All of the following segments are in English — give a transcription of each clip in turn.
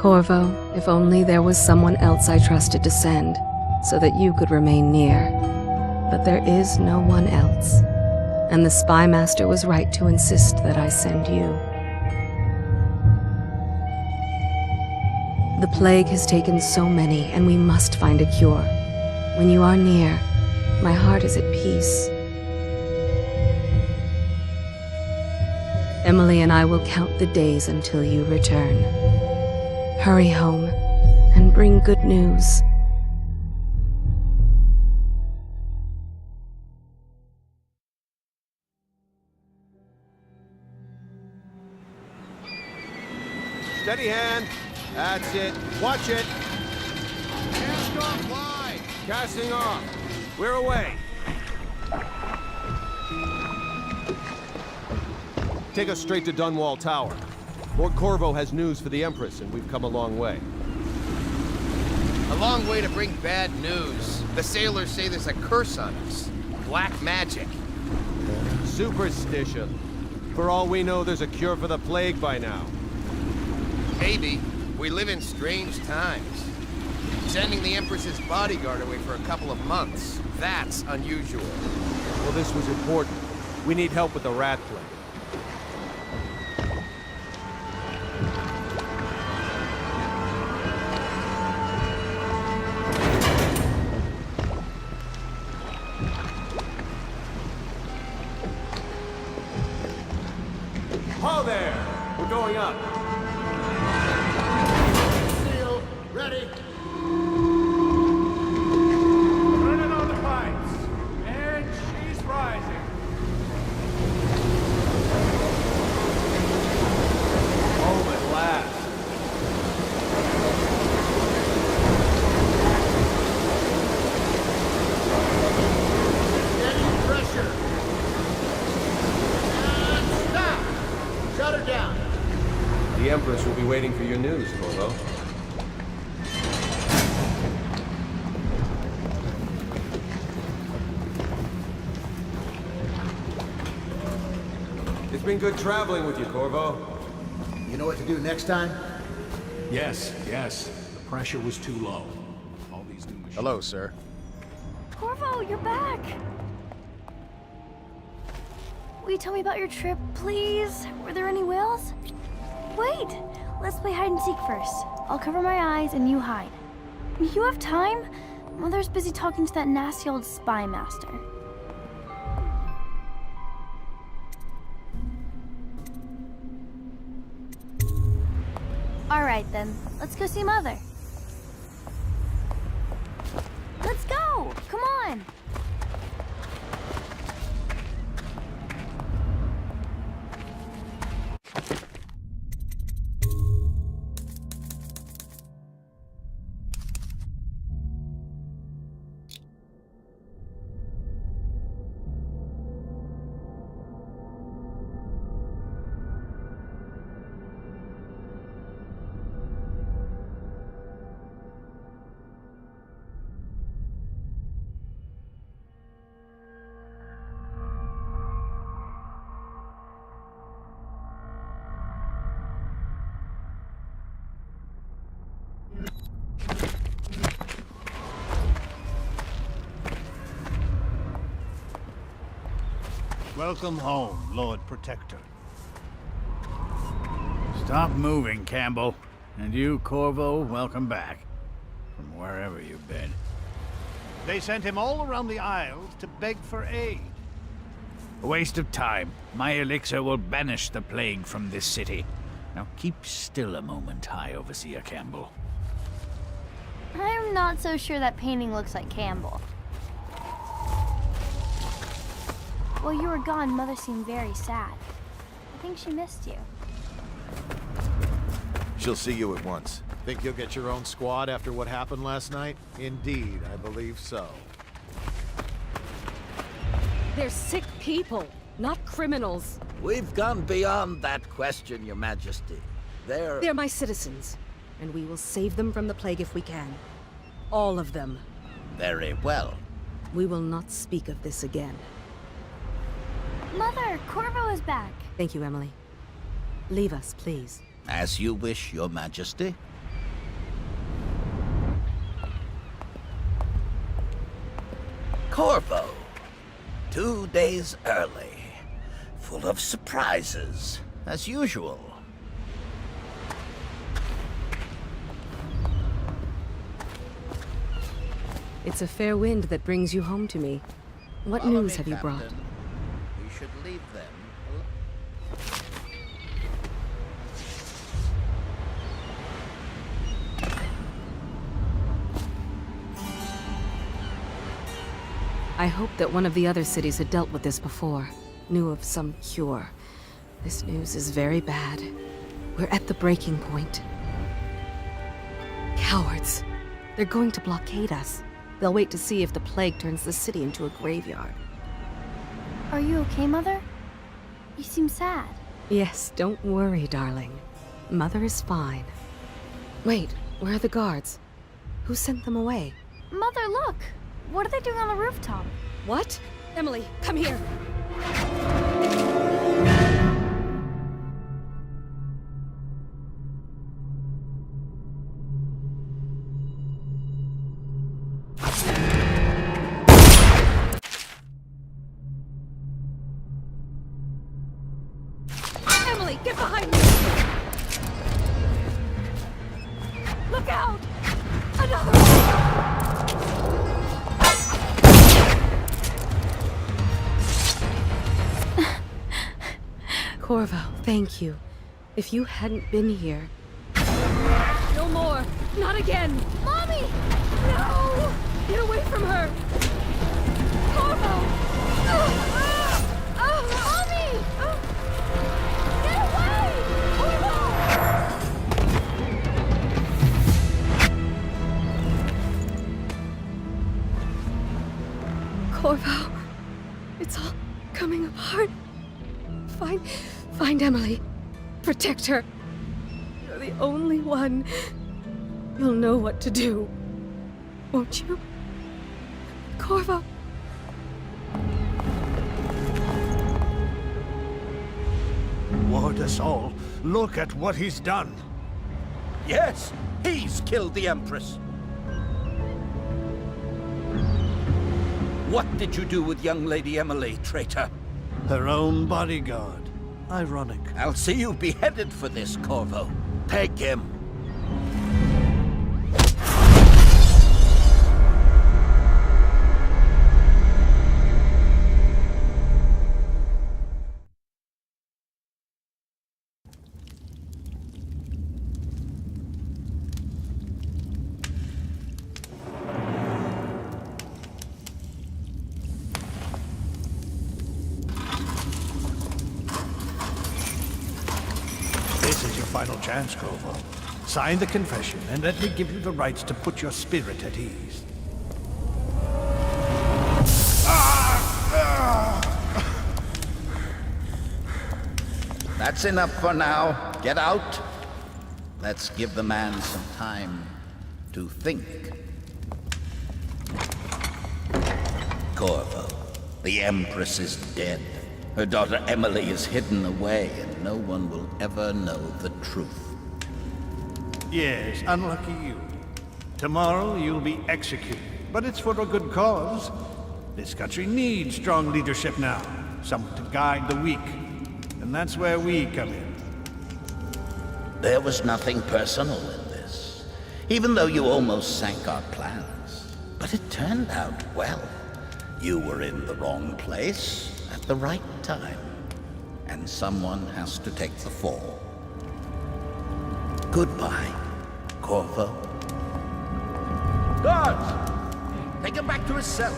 Corvo, if only there was someone else I trusted to send, so that you could remain near. But there is no one else, and the Spy Master was right to insist that I send you. The plague has taken so many, and we must find a cure. When you are near, my heart is at peace. Emily and I will count the days until you return. Hurry home, and bring good news. Steady hand. That's it. Watch it. Cast off line. Casting off. We're away. Take us straight to Dunwall Tower. Lord Corvo has news for the Empress, and we've come a long way. A long way to bring bad news. The sailors say there's a curse on us. Black magic. Superstition. For all we know, there's a cure for the plague by now. Maybe. We live in strange times. Sending the Empress's bodyguard away for a couple of months. That's unusual. Well, this was important. We need help with the rat plague. Ho there! We're going up. Seal, ready. Turning on the pipes. And she's rising. Home at last. Steady pressure. And stop. Shut her down. The Empress will be waiting for your news, Corvo. It's been good traveling with you, Corvo. You know what to do next time? Yes. The pressure was too low. All these new machines. Hello, sir. Corvo, you're back! Will you tell me about your trip, please? Were there any whales? Wait! Let's play hide and seek first. I'll cover my eyes and you hide. You have time? Mother's busy talking to that nasty old spy master. Alright then, let's go see Mother. Let's go! Come on! Welcome home, Lord Protector. Stop moving, Campbell. And you, Corvo, welcome back. From wherever you've been. They sent him all around the Isles to beg for aid. A waste of time. My elixir will banish the plague from this city. Now keep still a moment, High Overseer Campbell. I'm not so sure that painting looks like Campbell. While you were gone, Mother seemed very sad. I think she missed you. She'll see you at once. Think you'll get your own squad after what happened last night? Indeed, I believe so. They're sick people, not criminals. We've gone beyond that question, Your Majesty. They're my citizens, and we will save them from the plague if we can. All of them. Very well. We will not speak of this again. Mother, Corvo is back. Thank you, Emily. Leave us, please. As you wish, Your Majesty. Corvo. 2 days early. Full of surprises, as usual. It's a fair wind that brings you home to me. What Follow news me, have you Captain. brought? We should leave them. I hoped that one of the other cities had dealt with this before, knew of some cure. This news is very bad. We're at the breaking point. Cowards. They're going to blockade us. They'll wait to see if the plague turns the city into a graveyard. Are you okay, Mother? You seem sad. Yes, don't worry, darling. Mother is fine. Wait, where are the guards? Who sent them away? Mother, look! What are they doing on the rooftop? What? Emily, come here! Emily, get behind me! Look out! Another one! Corvo, thank you. If you hadn't been here... No more! Not again! Mommy! No! Get away from her! Corvo! Mommy! Get away! Corvo, it's all coming apart. Find Emily. Protect her. You're the only one. You'll know what to do. Won't you? Corvo. Ward us all. Look at what he's done. Yes, he's killed the Empress. What did you do with young Lady Emily, traitor? Her own bodyguard. Ironic. I'll see you beheaded for this, Corvo. Take him. This is your final chance, Corvo. Sign the confession, and let me give you the rights to put your spirit at ease. That's enough for now. Get out. Let's give the man some time to think. Corvo, the Empress is dead. Her daughter Emily is hidden away, and no one will ever know the truth. Yes, unlucky you. Tomorrow you'll be executed, but it's for a good cause. This country needs strong leadership now, someone to guide the weak. And that's where we come in. There was nothing personal in this, even though you almost sank our plans. But it turned out well. You were in the wrong place at the right time, and someone has to take the fall. Goodbye, Corvo. Guards! Take him back to his cell.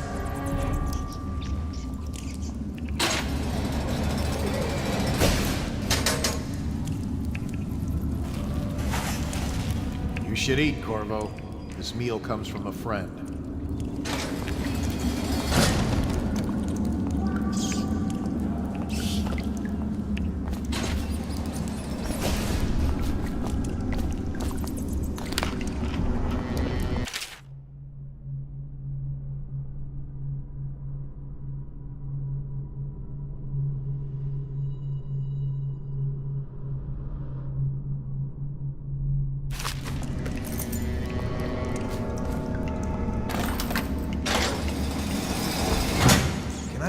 You should eat, Corvo. This meal comes from a friend.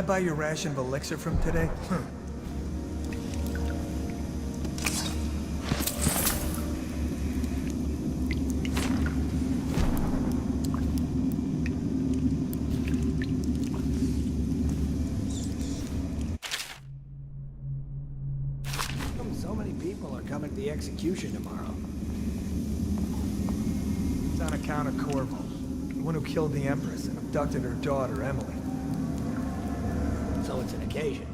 buy your ration of elixir from today? So many people are coming to the execution tomorrow. It's on account of Corvo, the one who killed the Empress and abducted her daughter, Emily. So it's an occasion.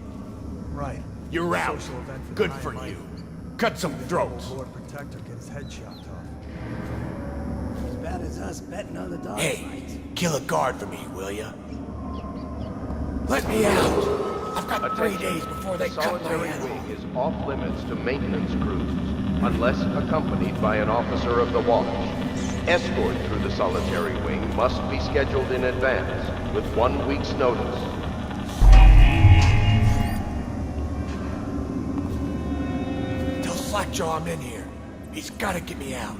Right. You're out. Social event for Good the for high you. might. Cut some The throats. Lord Protector get his head chopped off. As bad as us betting on the dog fights. Kill a guard for me, will ya? Let me out! I've got 3 days before they cut my Solitary head wing off. is off limits to maintenance crews, unless accompanied by an officer of the watch. Escort through the solitary wing must be scheduled in advance, with 1 week's notice. Tell Slackjaw I'm in here. He's gotta get me out.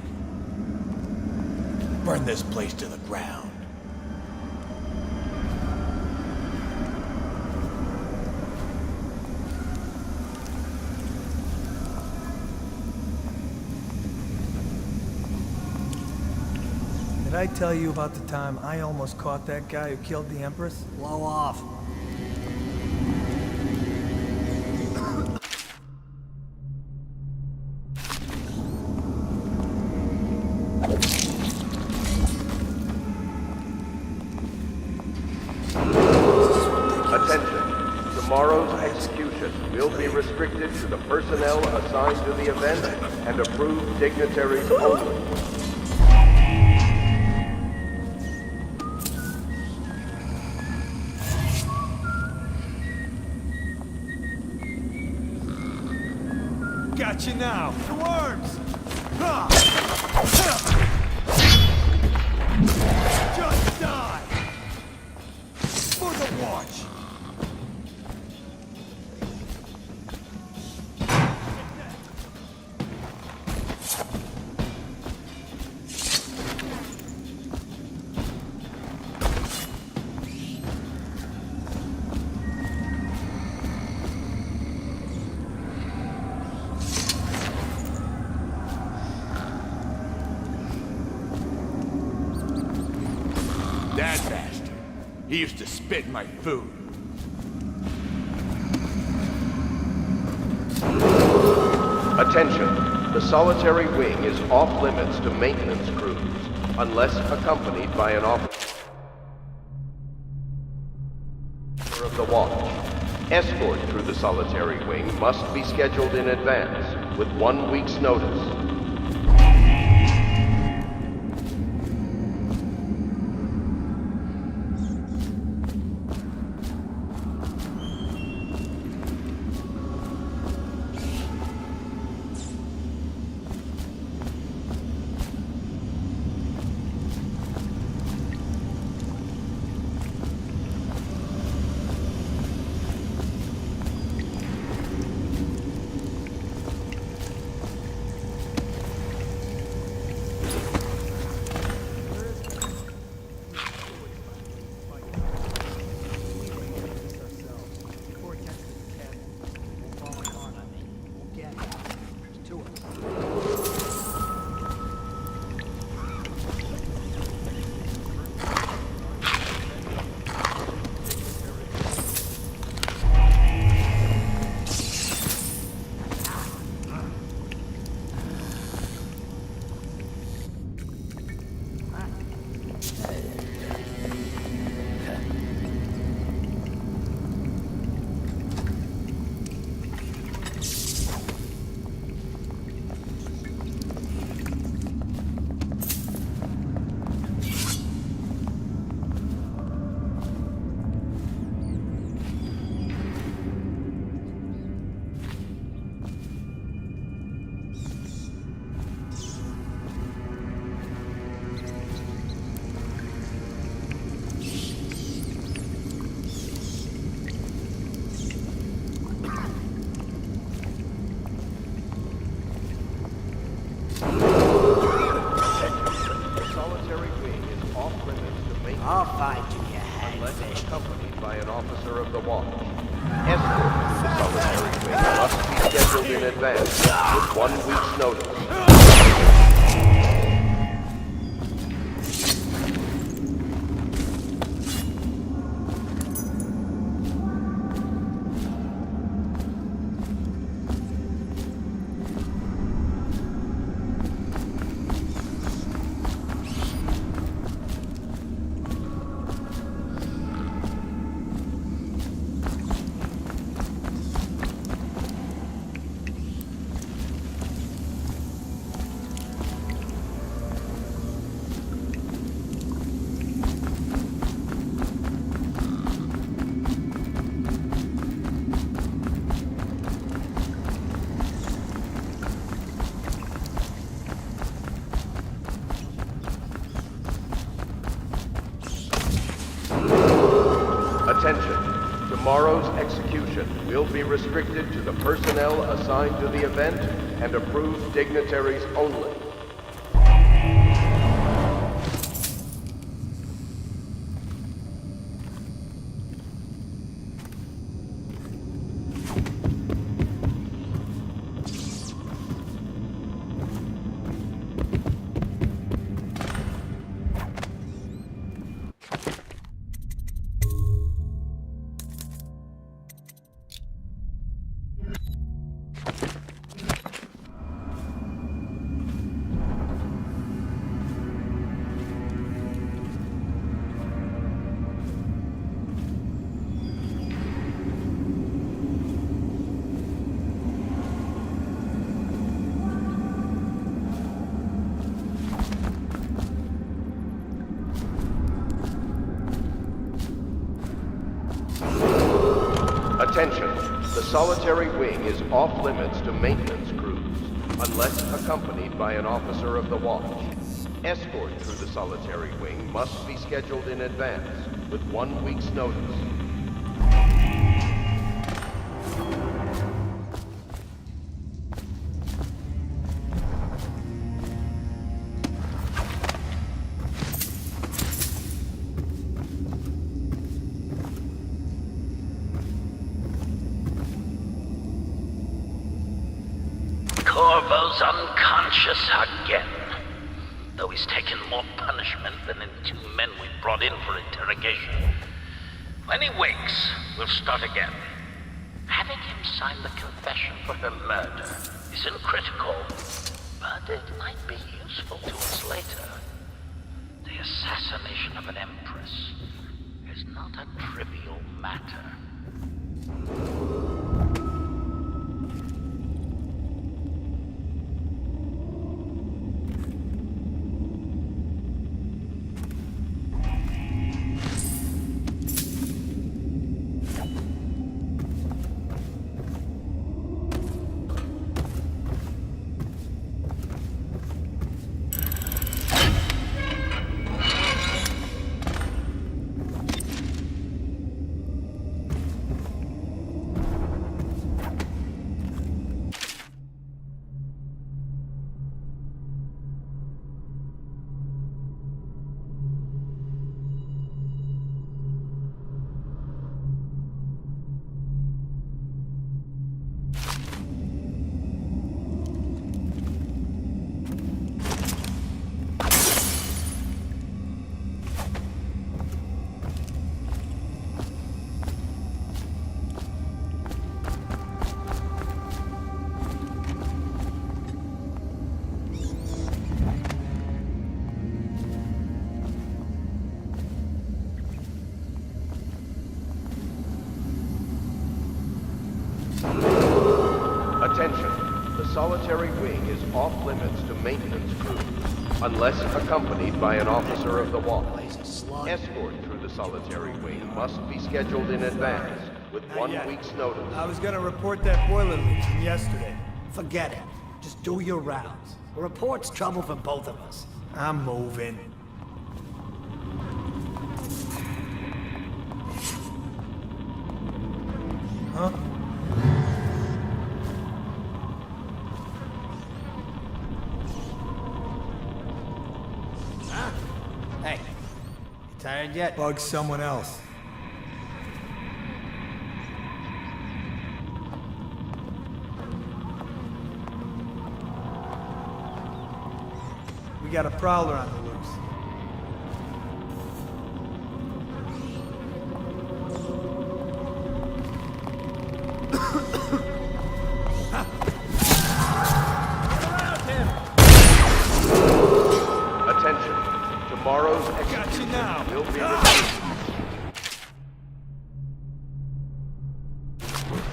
Burn this place to the ground. Did I tell you about the time I almost caught that guy who killed the Empress? Blow off. Attention. Tomorrow's execution will be restricted to the personnel assigned to the event and approved dignitaries only. Got you now. The worms! Just die! For the watch! That bastard. He used to spit in my food. Attention. The solitary wing is off limits to maintenance crews, unless accompanied by an officer of the watch. Escort through the solitary wing must be scheduled in advance, with 1 week's notice. scheduled in advance with 1 week's notice. Attention. Tomorrow's execution will be restricted to the personnel assigned to the event and approved dignitaries only. Attention, the solitary wing is off limits to maintenance crews, unless accompanied by an officer of the watch. Escort through the solitary wing must be scheduled in advance, with 1 week's notice. Corvo's unconscious again. Though he's taken more punishment than the 2 men we brought in for interrogation. When he wakes, we'll start again. Having him sign the confession for her murder isn't critical, but it might be useful to us later. The assassination of an empress is not a trivial matter. Attention, the solitary wing is off limits to maintenance crews, unless accompanied by an officer of the watch. Escort through the solitary wing must be scheduled in advance, with 1 week's notice. I was gonna report that boiler leak from yesterday. Forget it. Just do your rounds. A report's trouble for both of us. I'm moving. Huh? Hey, you tired yet? Bug someone else. got a prowler on the loose. Attention. Tomorrow's execution will be released.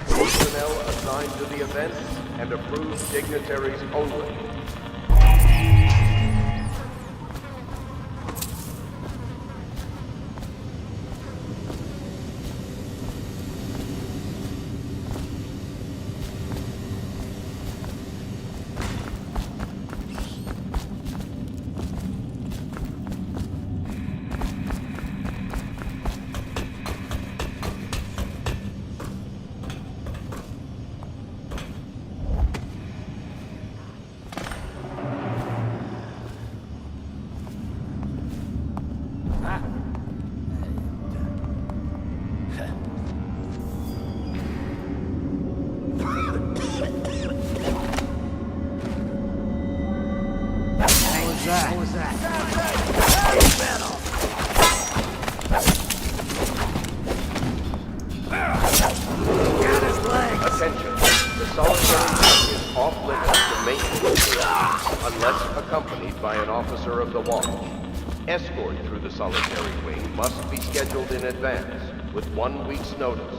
Personnel assigned to the event and approved dignitaries only. Attention. The solitary wing is off limits to maintenance unless accompanied by an officer of the watch. Escort through the solitary wing must be scheduled in advance with 1 week's notice.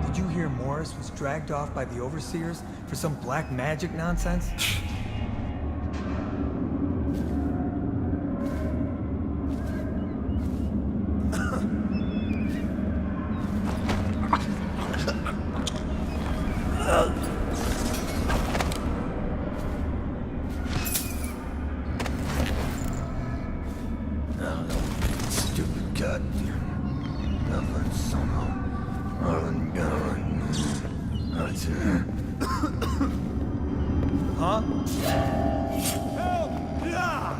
Did you hear Morris was dragged off by the overseers for some black magic nonsense? Stupid goddamn. Nothing somehow. Huh? Help! Yeah!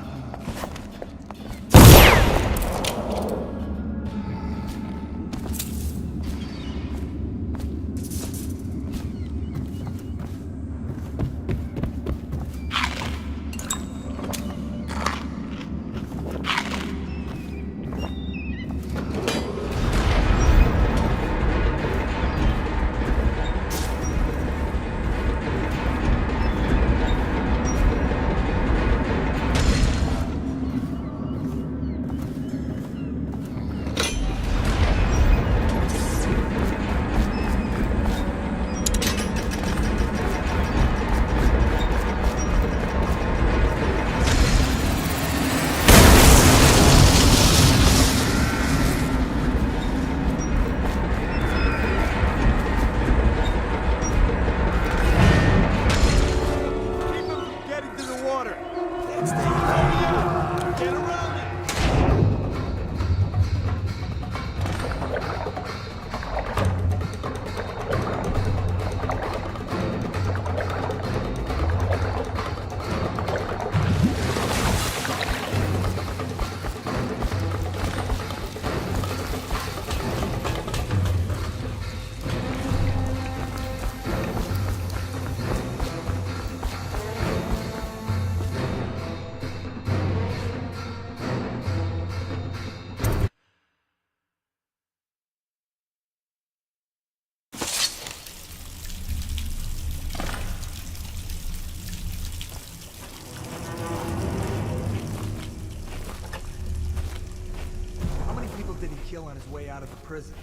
Did he kill on his way out of the prison?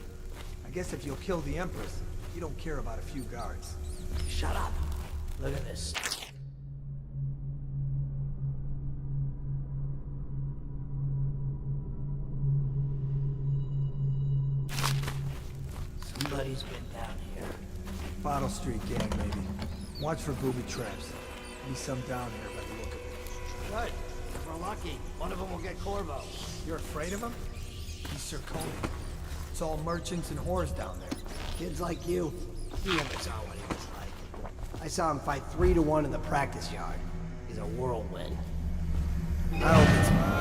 I guess if you'll kill the Empress, you don't care about a few guards. Shut up. Look at this. Bottle Street gang, maybe. Watch for booby traps. Be some down here by the look of it. Good. If we're lucky, one of them will get Corvo. You're afraid of him? He's Sir Conan. It's all merchants and whores down there. Kids like you, you never saw what he was like. I saw him fight 3 to 1 in the practice yard. He's a whirlwind. I hope it's...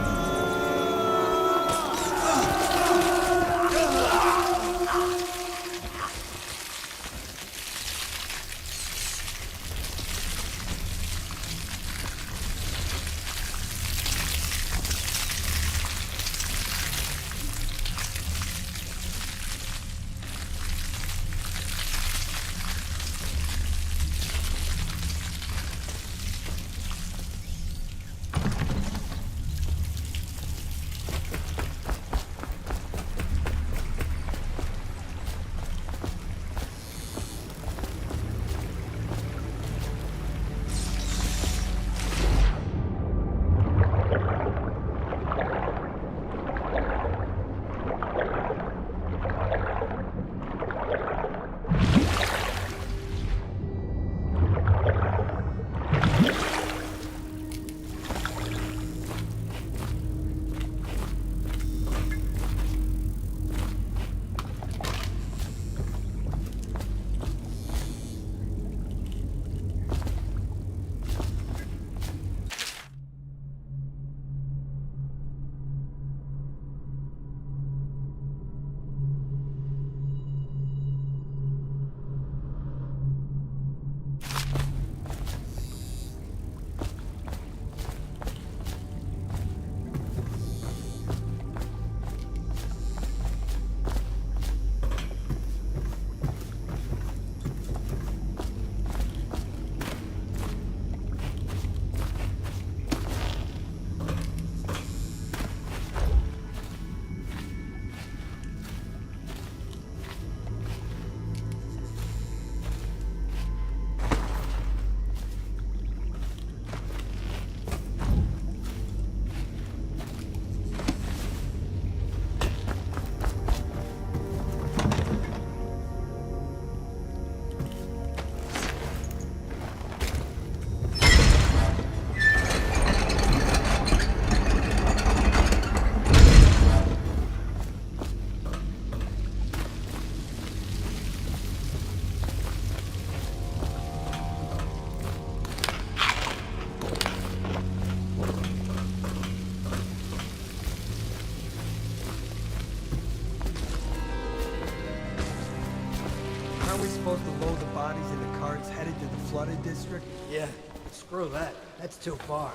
Aren't we supposed to load the bodies into carts headed to the flooded district? Yeah, screw that. That's too far.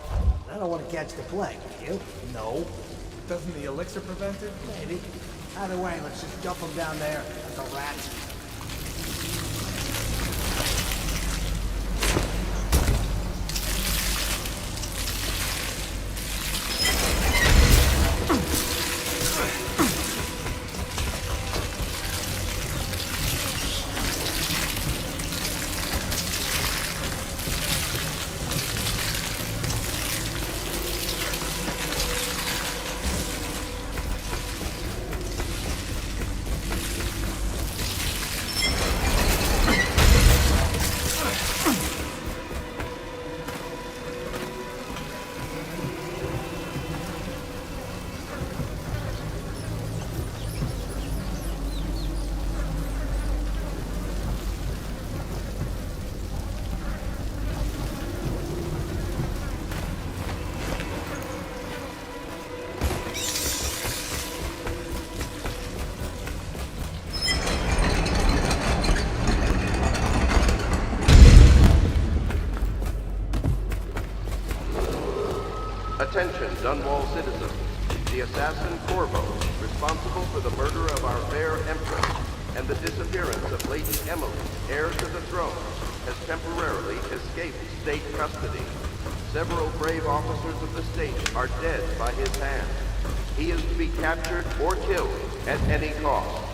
I don't want to catch the plague, you? No. Doesn't the elixir prevent it? Maybe. Either way, let's just dump them down there like the rats. Attention, Dunwall citizens. The assassin Corvo, responsible for the murder of our fair Empress and the disappearance of Lady Emily, heir to the throne, has temporarily escaped state custody. Several brave officers of the state are dead by his hand. He is to be captured or killed at any cost.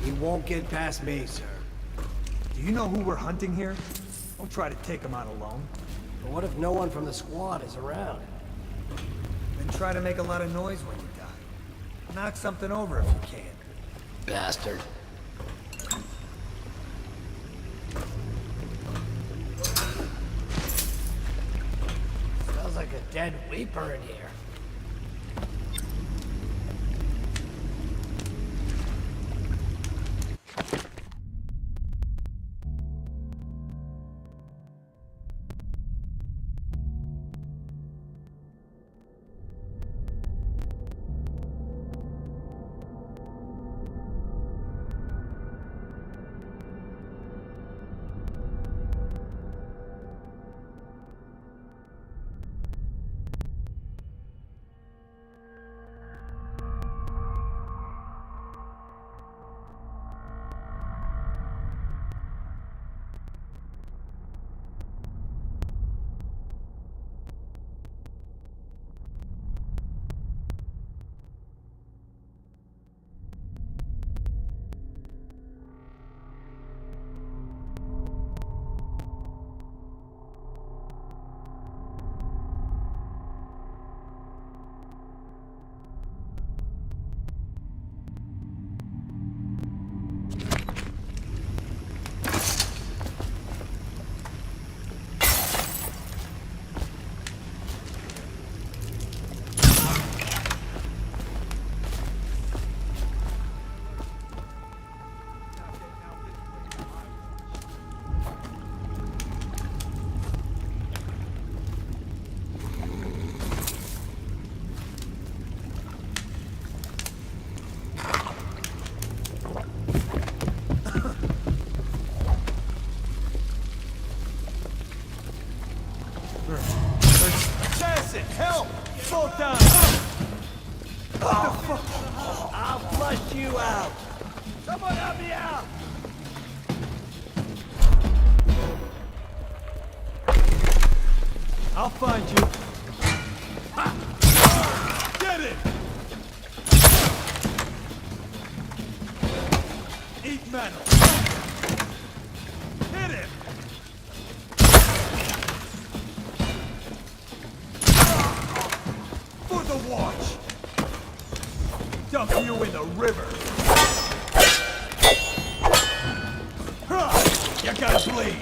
He won't get past me, sir. Do you know who we're hunting here? Don't try to take him out alone. But what if no one from the squad is around? Then try to make a lot of noise when you die. Knock something over if you can. Bastard. Smells like a dead Weeper in here. Assassin, help! Both down! I'll flush you out! Someone help me out! I'll find you. Get it! Eat metal. Hit him! For the watch! Dump you in the river! You gotta bleed!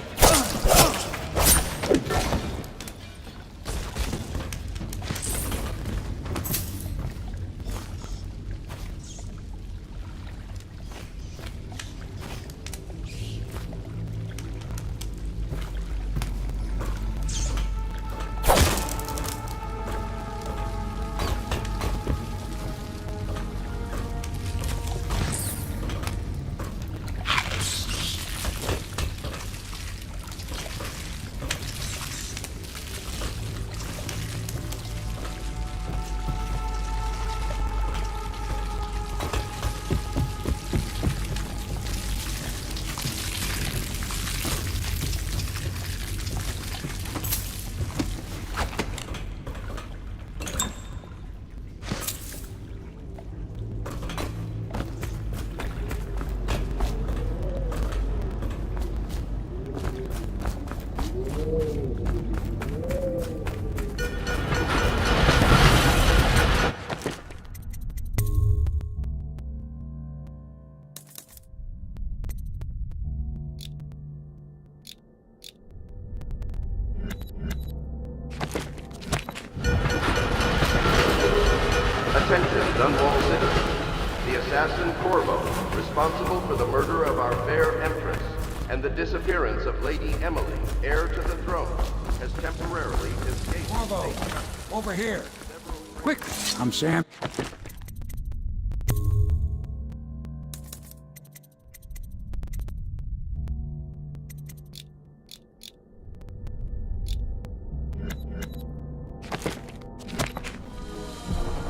Attention, Dunwall citizens. The assassin Corvo, responsible for the murder of our fair Empress and the disappearance of Lady Emily, heir to the throne, has temporarily escaped. Corvo, over here. Quick! I'm Sam.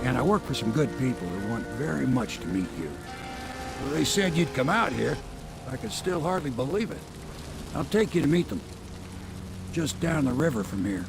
And I work for some good people who want very much to meet you. Well, they said you'd come out here. I could still hardly believe it. I'll take you to meet them. Just down the river from here.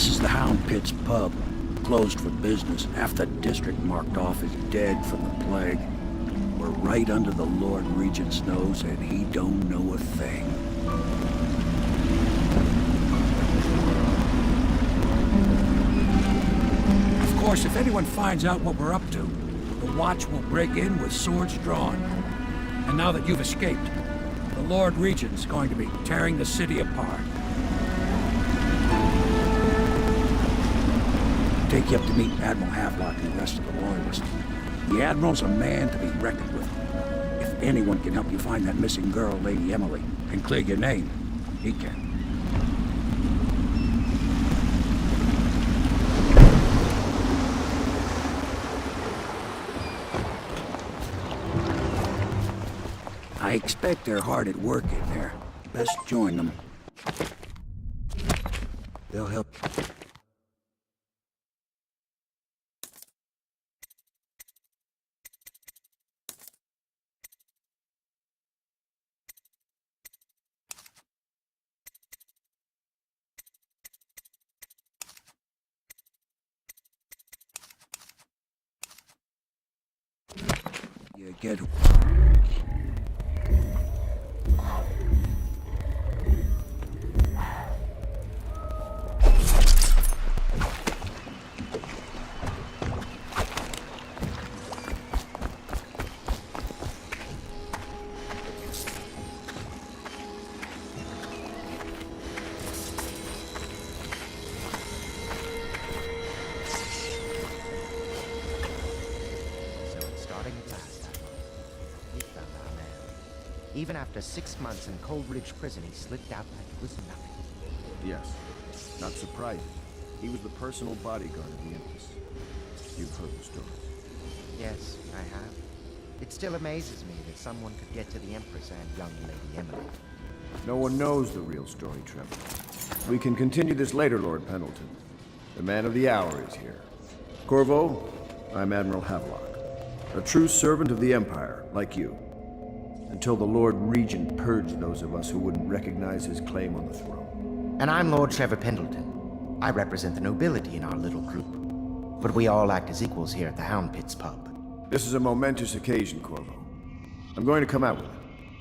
This is the Hound Pit's pub. Closed for business. Half the district marked off as dead from the plague. We're right under the Lord Regent's nose, and he don't know a thing. Of course, if anyone finds out what we're up to, the Watch will break in with swords drawn. And now that you've escaped, the Lord Regent's going to be tearing the city apart. Take you up to meet Admiral Havelock and the rest of the Loyalists. The Admiral's a man to be reckoned with. If anyone can help you find that missing girl, Lady Emily, and clear your name, he can. I expect they're hard at work in there. Best join them. They'll help. You get. Even after 6 months in Coldridge Prison, he slipped out like it was nothing. Yes. Not surprising. He was the personal bodyguard of the Empress. You've heard the story. Yes, I have. It still amazes me that someone could get to the Empress and young Lady Emily. No one knows the real story, Trevor. We can continue this later, Lord Pendleton. The man of the hour is here. Corvo, I'm Admiral Havelock. A true servant of the Empire, like you. Until the Lord Regent purged those of us who wouldn't recognize his claim on the throne. And I'm Lord Trevor Pendleton. I represent the nobility in our little group. But we all act as equals here at the Hound Pit's pub. This is a momentous occasion, Corvo. I'm going to come out with it.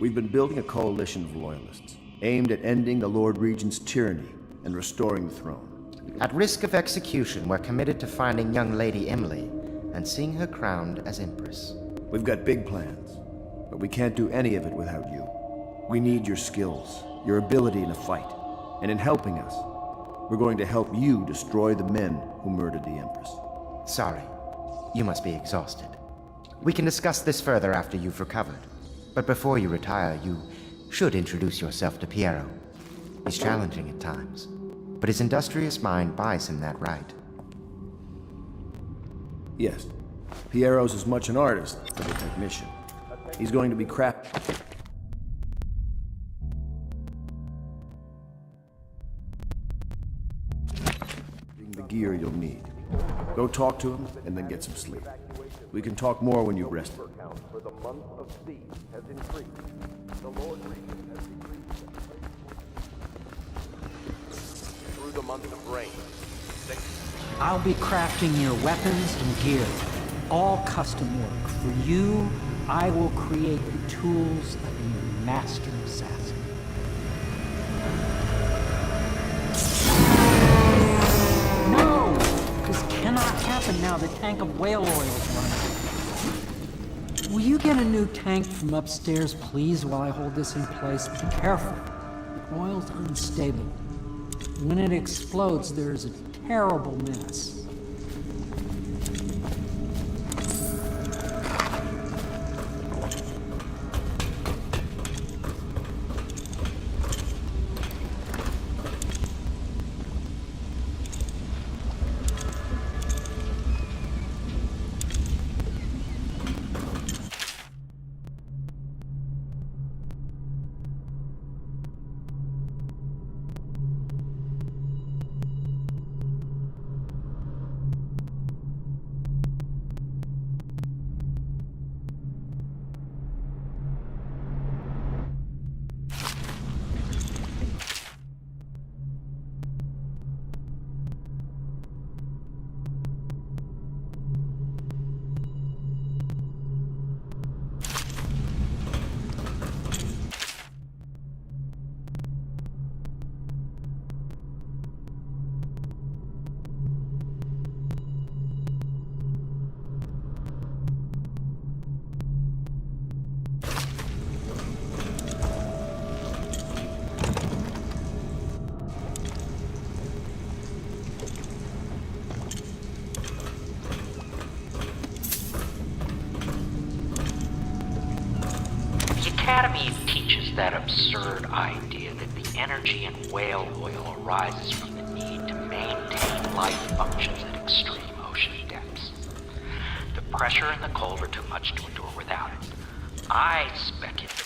We've been building a coalition of loyalists, aimed at ending the Lord Regent's tyranny and restoring the throne. At risk of execution, we're committed to finding young Lady Emily and seeing her crowned as Empress. We've got big plans, but we can't do any of it without you. We need your skills, your ability in a fight, and in helping us, we're going to help you destroy the men who murdered the Empress. Sorry. You must be exhausted. We can discuss this further after you've recovered. But before you retire, you should introduce yourself to Piero. He's challenging at times, but his industrious mind buys him that right. Yes. Piero's as much an artist as a technician. He's going to be the gear you'll need. Go talk to him and then get some sleep. We can talk more when you've rested. For the month of siege has increased. The Lord Regent has decreed through the month of rain. I'll be crafting your weapons and gear, all custom work. For you, I will create the tools of a master assassin. No! This cannot happen now. The tank of whale oil is running. Will you get a new tank from upstairs, please, while I hold this in place? Be careful. The oil's unstable. When it explodes, there's a terrible mess. that absurd idea that the energy in whale oil arises from the need to maintain life functions at extreme ocean depths. The pressure and the cold are too much to endure without it. I speculate.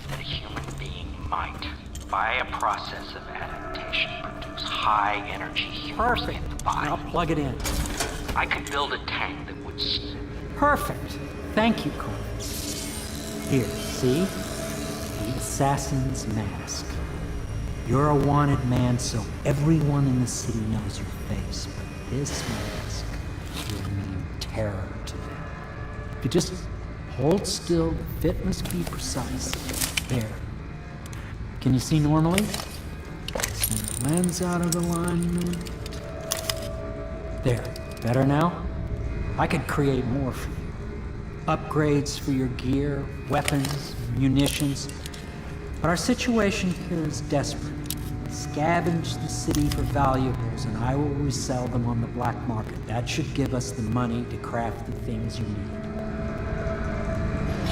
That a human being might, by a process of adaptation, produce high energy humors in the body. Now plug it in. I could build a tank that would... Perfect. Thank you, Cole. Here, see? The assassin's mask. You're a wanted man, so everyone in the city knows your face, but this mask will mean terror to them. If you just hold still, the fit must be precise. There. Can you see normally? Send the lens out of alignment. There. Better now? I could create more for you. Upgrades for your gear, weapons, munitions. But our situation here is desperate. Scavenge the city for valuables, and I will resell them on the black market. That should give us the money to craft the things you need.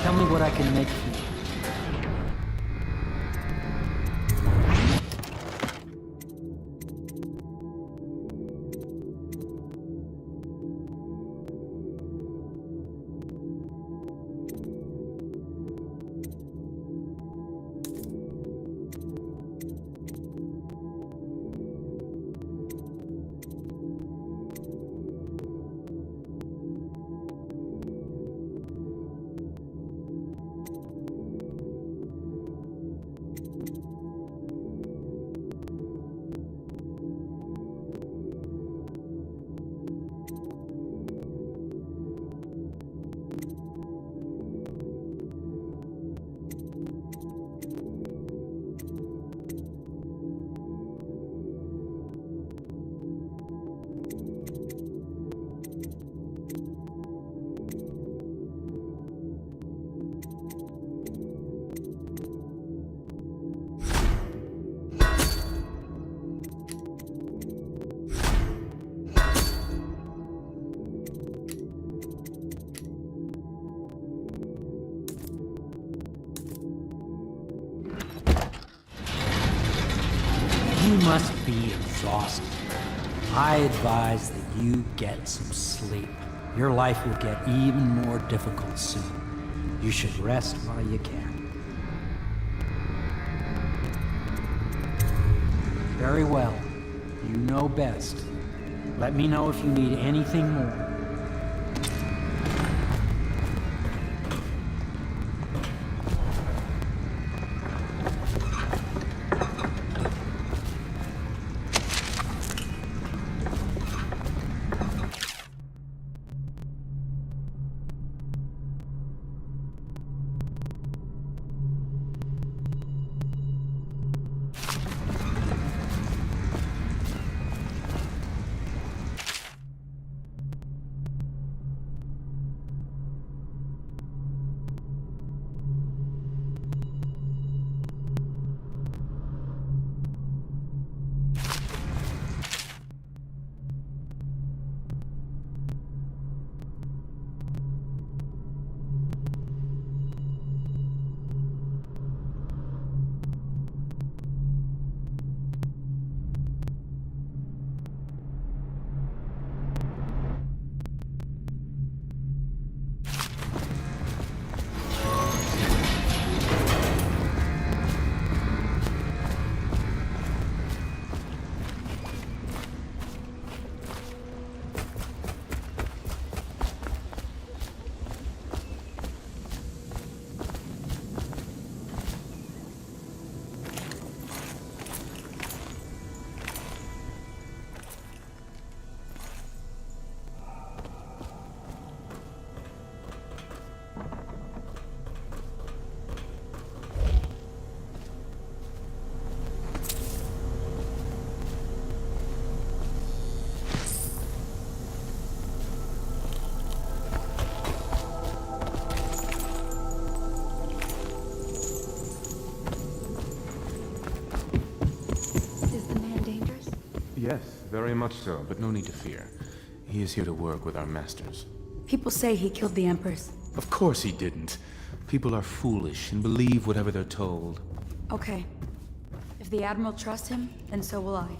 Tell me what I can make for you. You must be exhausted. I advise that you get some sleep. Your life will get even more difficult soon. You should rest while you can. Very well. You know best. Let me know if you need anything more. very much so, but no need to fear. He is here to work with our masters. People say he killed the Empress. Of course he didn't. People are foolish and believe whatever they're told. Okay. If the Admiral trusts him, then so will I.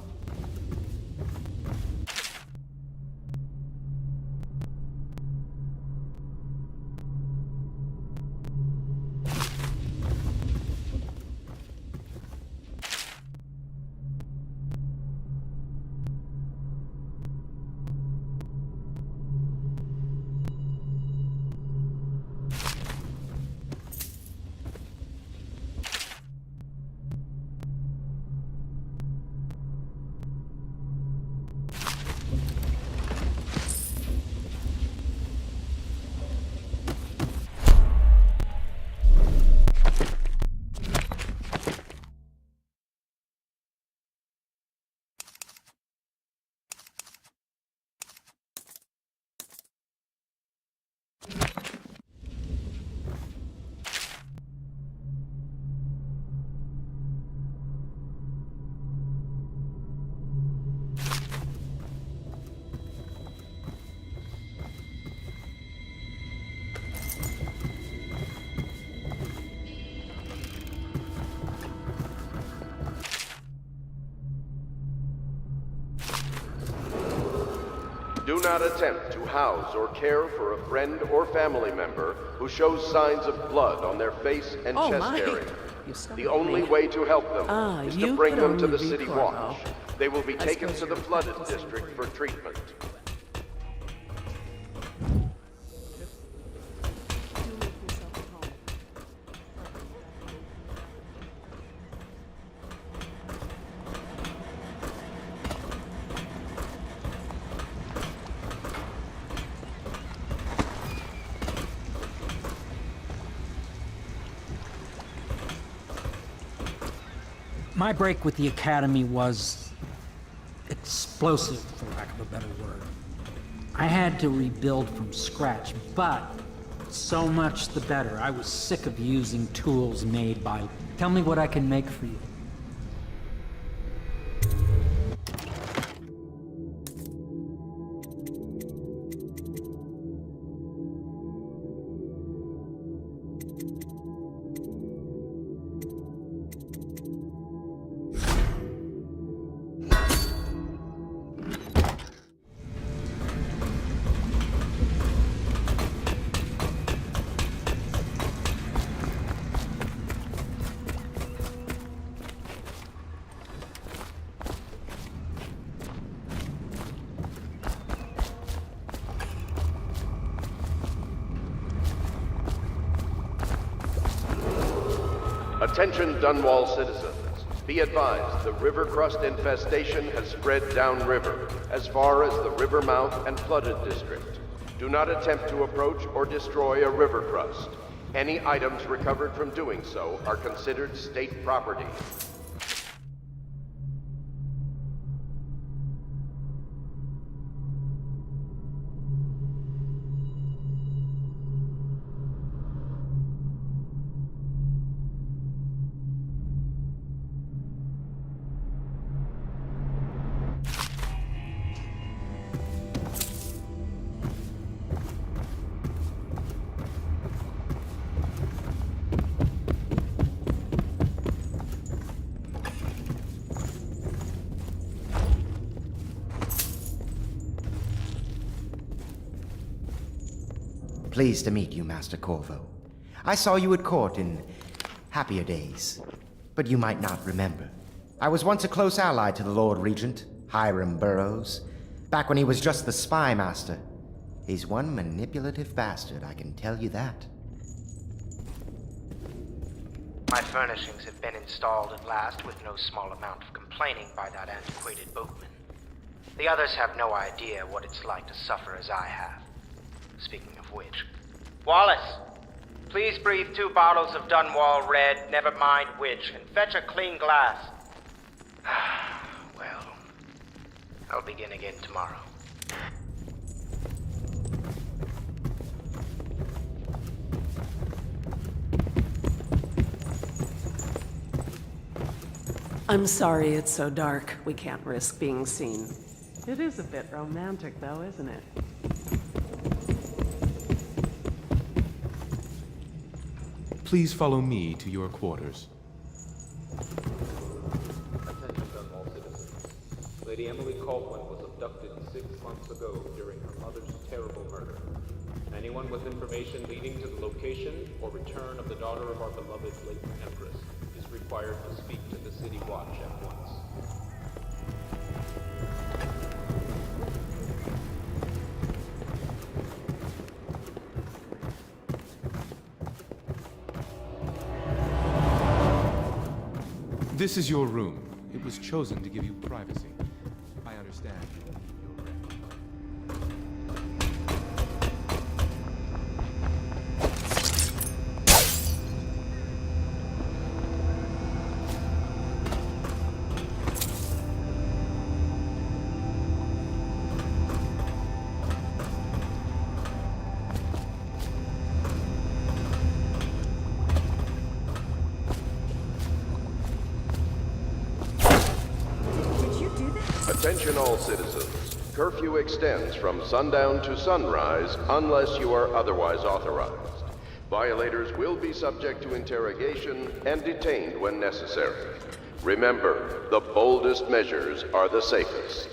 Do not attempt to house or care for a friend or family member who shows signs of blood on their face and chest area. The only way to help them is to bring them to the City Watch. They will be taken to the flooded district for treatment. My break with the Academy was explosive, for lack of a better word. I had to rebuild from scratch, but so much the better. I was sick of using tools made by... Tell me what I can make for you. Attention Dunwall citizens. Be advised, the river crust infestation has spread downriver, as far as the river mouth and flooded district. Do not attempt to approach or destroy a river crust. Any items recovered from doing so are considered state property. Pleased to meet you, Master Corvo. I saw you at court in happier days, but you might not remember. I was once a close ally to the Lord Regent, Hiram Burroughs, back when he was just the spy master. He's one manipulative bastard, I can tell you that. My furnishings have been installed at last with no small amount of complaining by that antiquated boatman. The others have no idea what it's like to suffer as I have. Speaking of which... Wallace! Please breathe 2 bottles of Dunwall Red, never mind which, and fetch a clean glass. Well, I'll begin again tomorrow. I'm sorry it's so dark. We can't risk being seen. It is a bit romantic, though, isn't it? Please follow me to your quarters. Attention all citizens. Lady Emily Caldwell was abducted 6 months ago during her mother's terrible murder. Anyone with information leading to the location or return of the daughter of our beloved late Empress is required to speak to the City Watch at once. This is your room. It was chosen to give you privacy. I understand. Attention all citizens. Curfew extends from sundown to sunrise unless you are otherwise authorized. Violators will be subject to interrogation and detained when necessary. Remember, the boldest measures are the safest.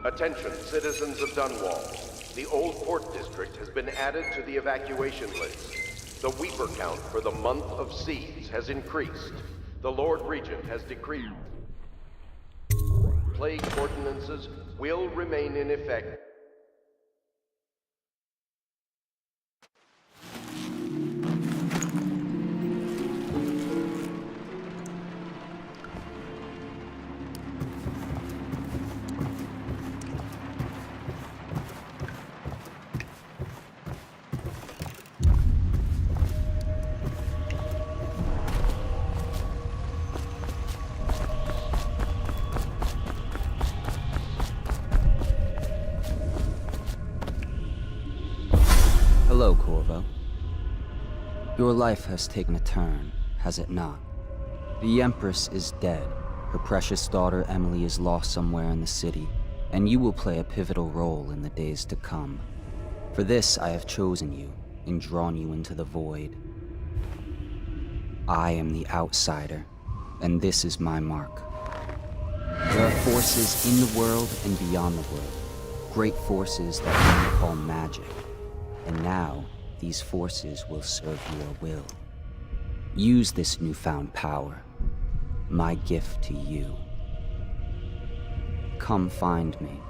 Attention, citizens of Dunwall. The Old Port District has been added to the evacuation list. The Weeper count for the month of siege has increased. The Lord Regent has decreed plague ordinances will remain in effect. Hello, Corvo. Your life has taken a turn, has it not? The Empress is dead. Her precious daughter Emily is lost somewhere in the city, and you will play a pivotal role in the days to come. For this, I have chosen you and drawn you into the void. I am the outsider, and this is my mark. There are forces in the world and beyond the world, great forces that we call magic. And now, these forces will serve your will. Use this newfound power, my gift to you. Come find me.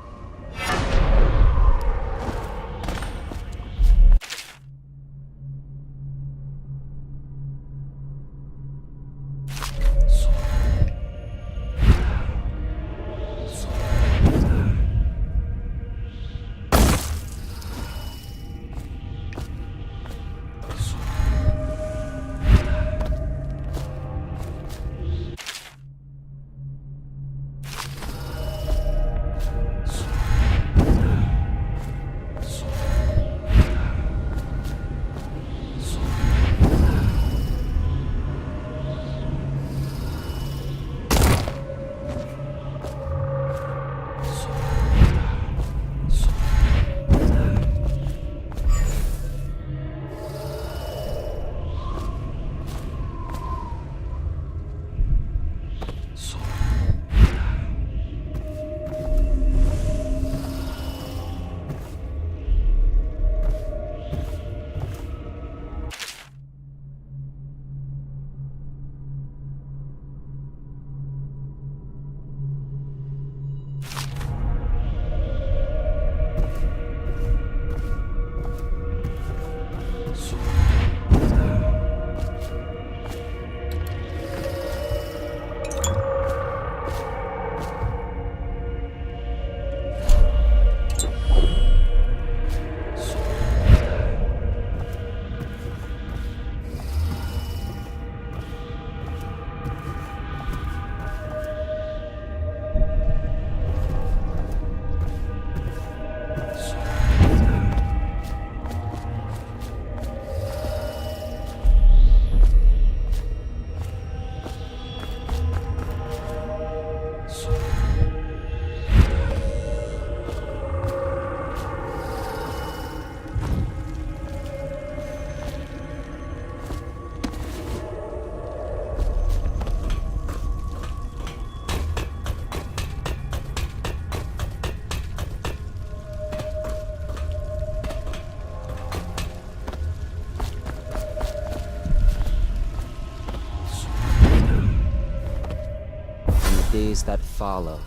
days that follow,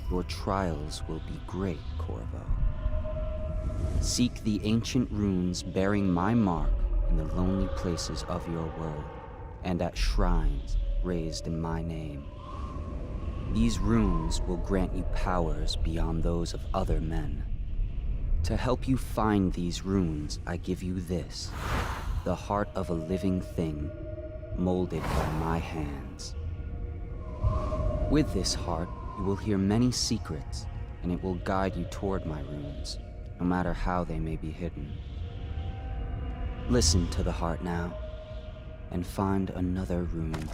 your trials will be great, Corvo. Seek the ancient runes bearing my mark in the lonely places of your world, and at shrines raised in my name. These runes will grant you powers beyond those of other men. To help you find these runes, I give you this, the heart of a living thing, molded by my hands. With this heart, you will hear many secrets, and it will guide you toward my runes, no matter how they may be hidden. Listen to the heart now, and find another rune.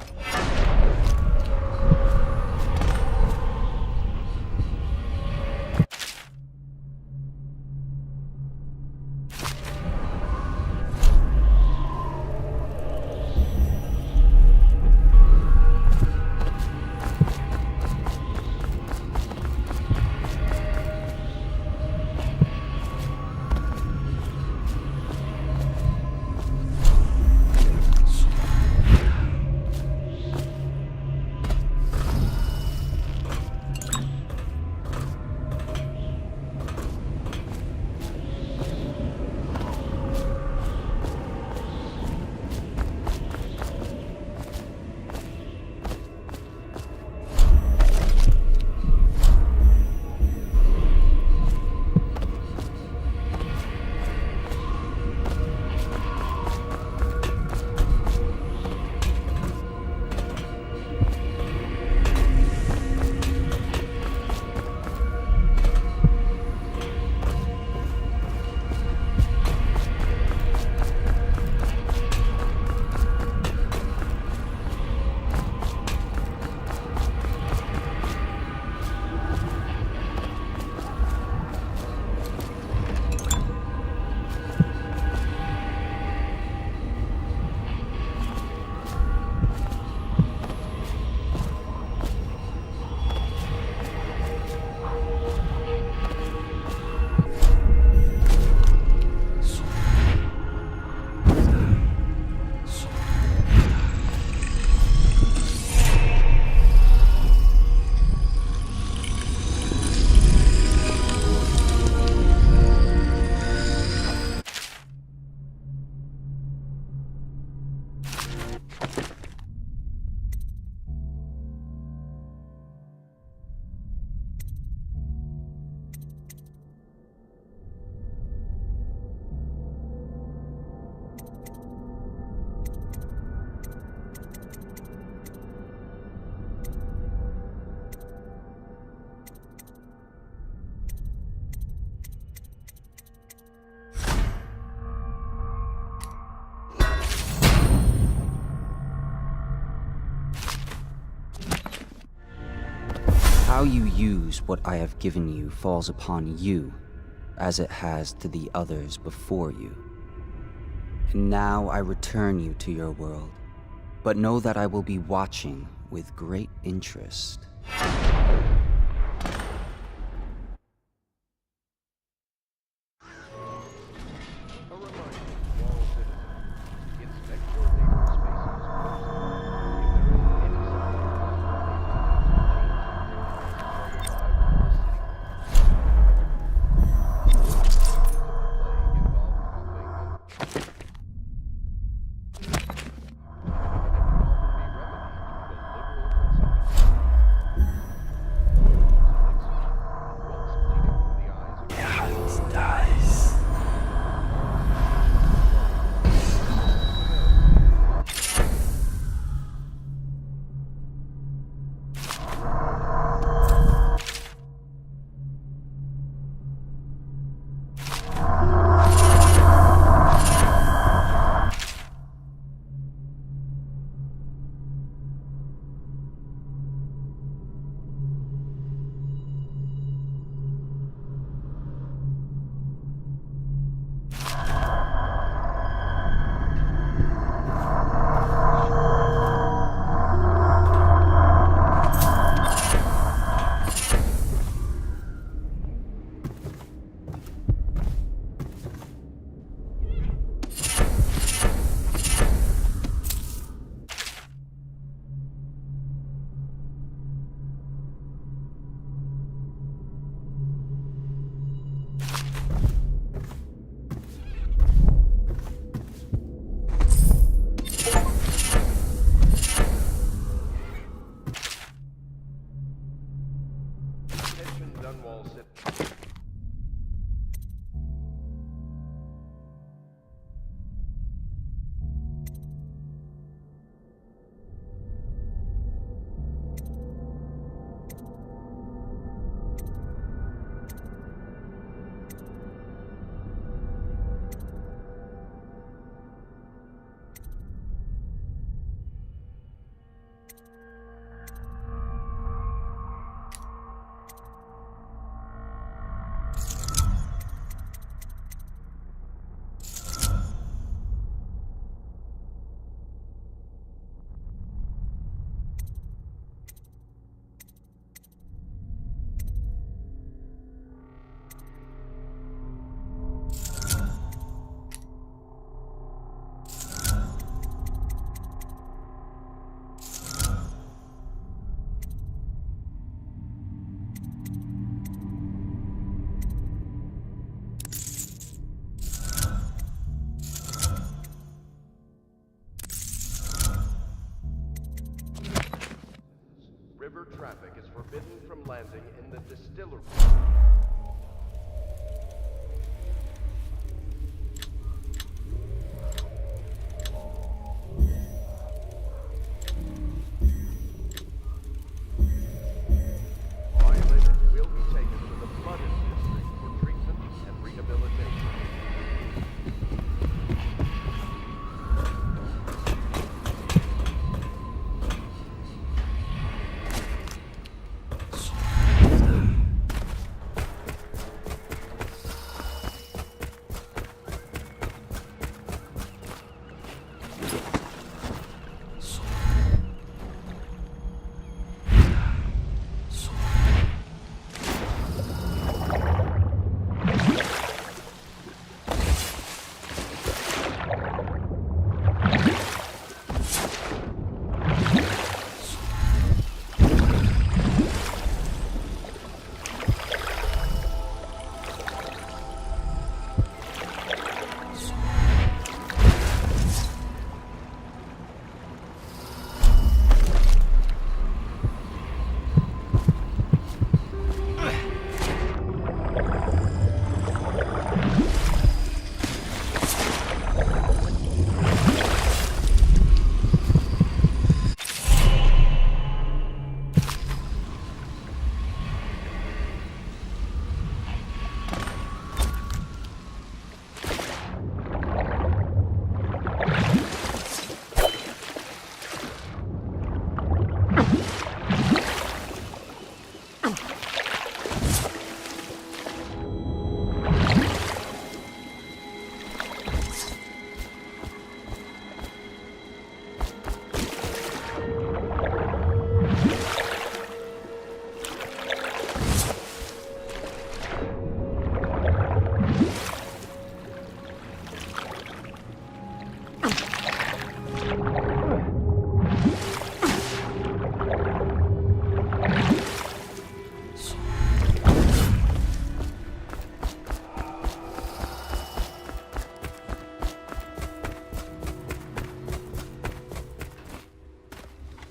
How you use what I have given you falls upon you, as it has to the others before you. And now I return you to your world, but know that I will be watching with great interest. traffic is forbidden from landing in the distillery. Violators will be taken to the flooded district for treatment and rehabilitation.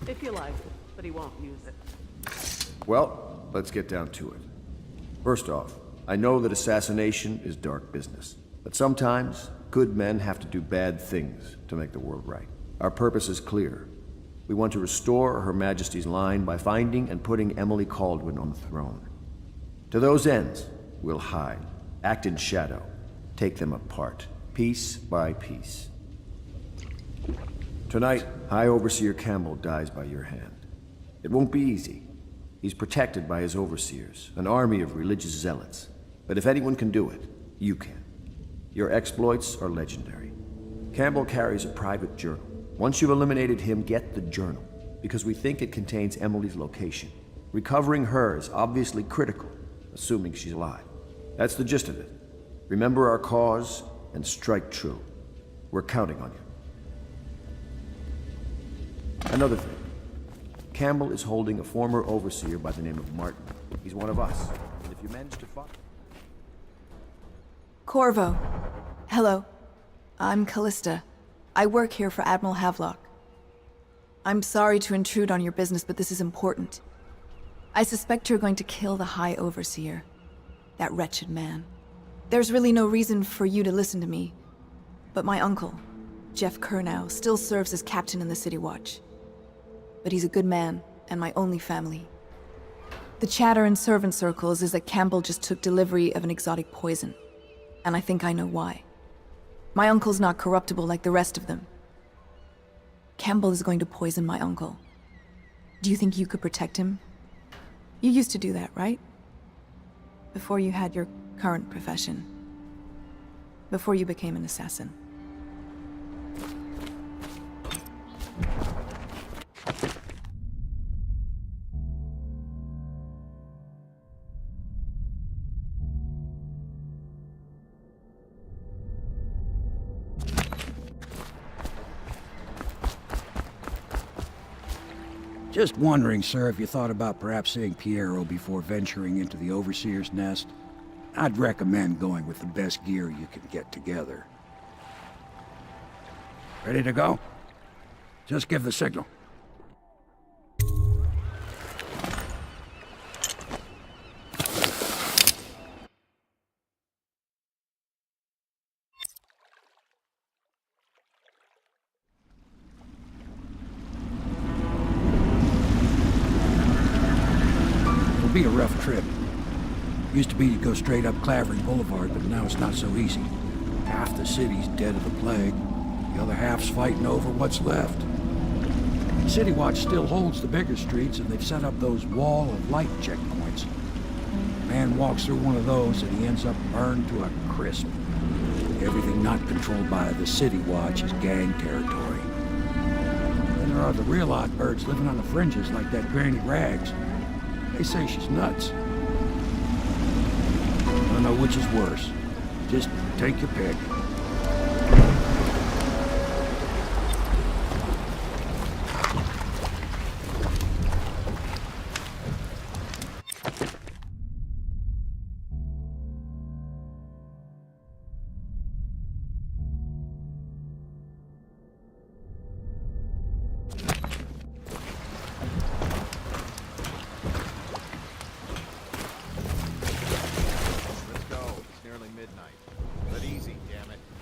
If you like, but he won't use it. Well, let's get down to it. First off, I know that assassination is dark business, but sometimes good men have to do bad things to make the world right. Our purpose is clear. We want to restore Her Majesty's line by finding and putting Emily Kaldwin on the throne. To those ends, we'll hide, act in shadow, take them apart, piece by piece. Tonight, High Overseer Campbell dies by your hand. It won't be easy. He's protected by his overseers, an army of religious zealots. But if anyone can do it, you can. Your exploits are legendary. Campbell carries a private journal. Once you've eliminated him, get the journal, because we think it contains Emily's location. Recovering her is obviously critical, assuming she's alive. That's the gist of it. Remember our cause and strike true. We're counting on you. Another thing. Campbell is holding a former overseer by the name of Martin. He's one of us, and if you manage to find... Corvo. Hello. I'm Callista. I work here for Admiral Havelock. I'm sorry to intrude on your business, but this is important. I suspect you're going to kill the High Overseer. That wretched man. There's really no reason for you to listen to me. But my uncle, Jeff Kernow, still serves as captain in the City Watch. But he's a good man, and my only family. The chatter in servant circles is that Campbell just took delivery of an exotic poison. And I think I know why. My uncle's not corruptible like the rest of them. Campbell is going to poison my uncle. Do you think you could protect him? You used to do that, right? Before you had your current profession. Before you became an assassin. Just wondering, sir, if you thought about perhaps seeing Piero before venturing into the Overseer's nest. I'd recommend going with the best gear you can get together. Ready to go? Just give the signal. be a rough trip. Used to be to go straight up Clavering Boulevard, but now it's not so easy. Half the city's dead of the plague. The other half's fighting over what's left. City Watch still holds the bigger streets, and they've set up those wall of light checkpoints. A man walks through one of those, and he ends up burned to a crisp. Everything not controlled by the City Watch is gang territory. Then there are the real odd birds living on the fringes like that Granny Rags. They say she's nuts. I don't know which is worse. Just take your pick.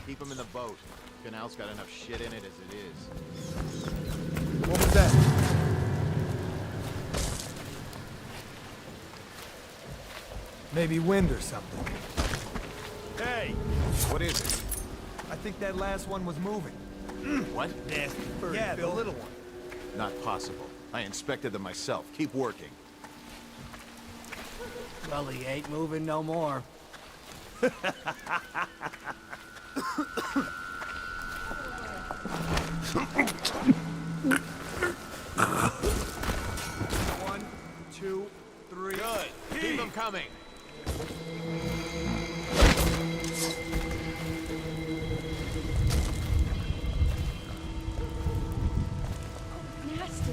Keep him in the boat. Canal's got enough shit in it as it is. What was that? Maybe wind or something. Hey! What is it? I think that last one was moving. What? Nasty bird. Yeah, the little one. Not possible. I inspected them myself. Keep working. Well, he ain't moving no more. One, two, three. Good. Keep them coming. Nasty.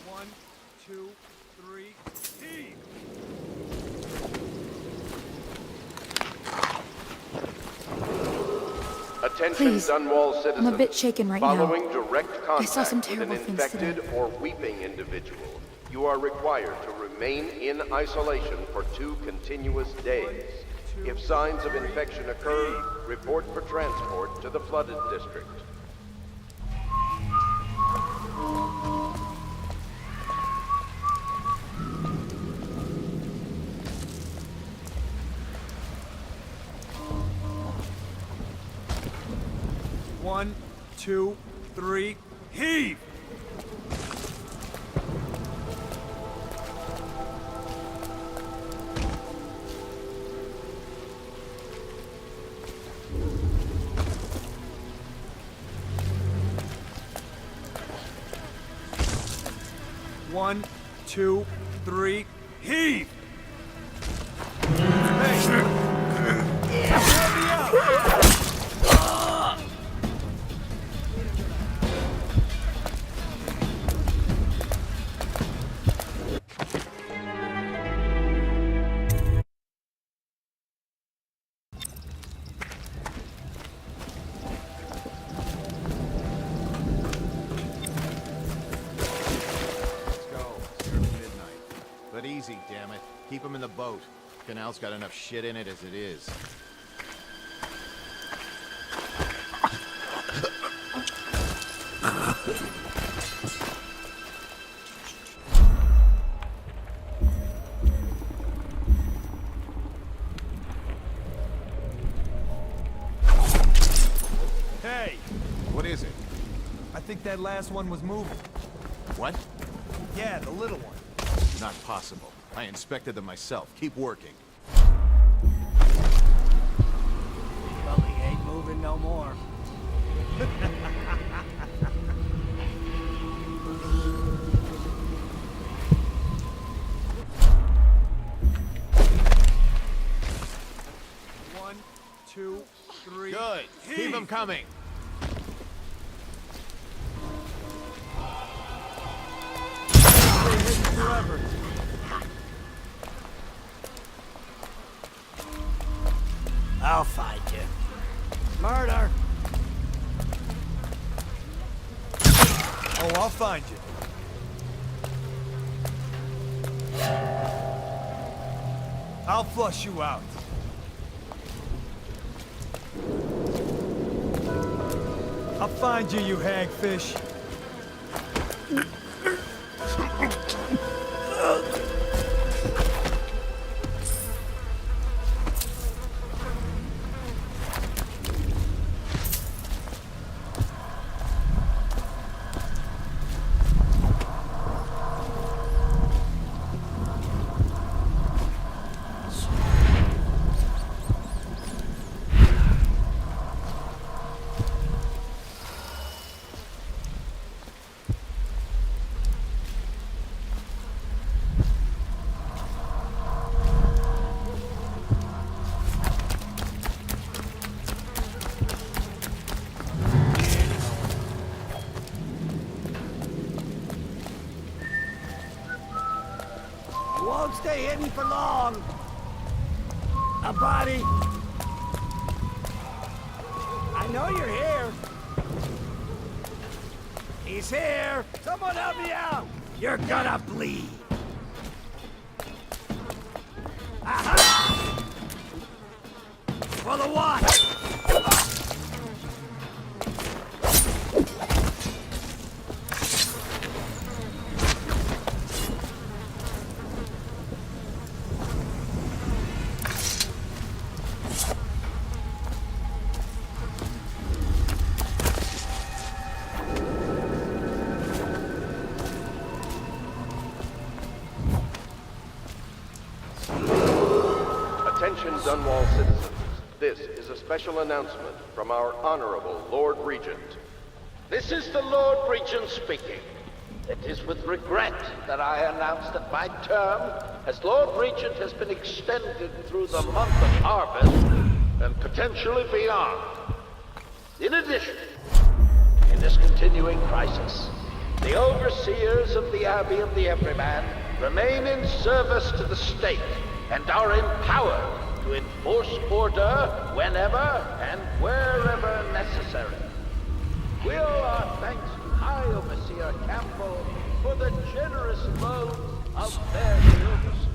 One, two, three. Heave. Attention Please. Dunwall citizens. I'm a bit shaken right now. Following direct I saw some contact with an terrible things infected today. or weeping individual, you are required to remain in isolation for 2 continuous days. If signs of infection occur, report for transport to the flooded district. One, two, three. Heave. One, two, three. Heave. But easy, damn it. Keep him in the boat. Canal's got enough shit in it as it is. Hey! What is it? I think that last one was moving. What? Yeah, the little one. Not possible. I inspected them myself. Keep working. Well, he ain't moving no more. One, two, three. Good. Keep them coming. Forever. I'll find you. Murder! Oh, I'll find you. I'll flush you out. I'll find you, you hagfish. Won't stay hidden for long. A body. I know you're here. He's here. Someone help me out. You're gonna bleed. Aha! For the watch. Attention Dunwall citizens. This is a special announcement from our Honorable Lord Regent. This is the Lord Regent speaking. It is with regret that I announce that my term as Lord Regent has been extended through the month of harvest and potentially beyond. In addition, in this continuing crisis, the overseers of the Abbey of the Everyman remain in service to the state and are empowered to enforce order whenever and wherever necessary. We owe our thanks to High Overseer Campbell for the generous loan of their services.